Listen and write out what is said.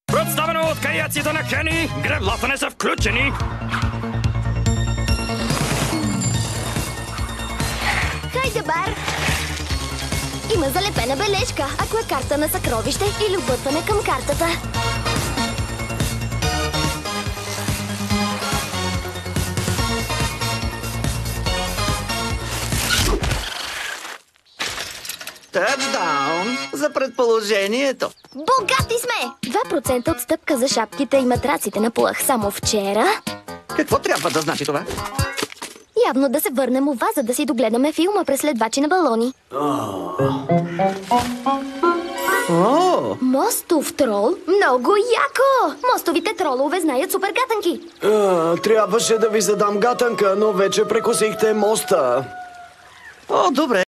Представено от каяците на Кени, греблата не са включени. Хайде, Бар! Има залепена бележка, ако е карта на съкровище или объртване към картата. Тъчдаун за предположението. Богати сме! 2% отстъпка за шапките и матраците на плъх само вчера. Какво трябва да значи това? Явно да се върнем у вас, за да си догледаме филма Преследвачи на балони. Мостов трол? Много яко! Мостовите тролове знаят супер гатанки. Трябваше да ви задам гатанка, но вече прекосихте моста. О, добре.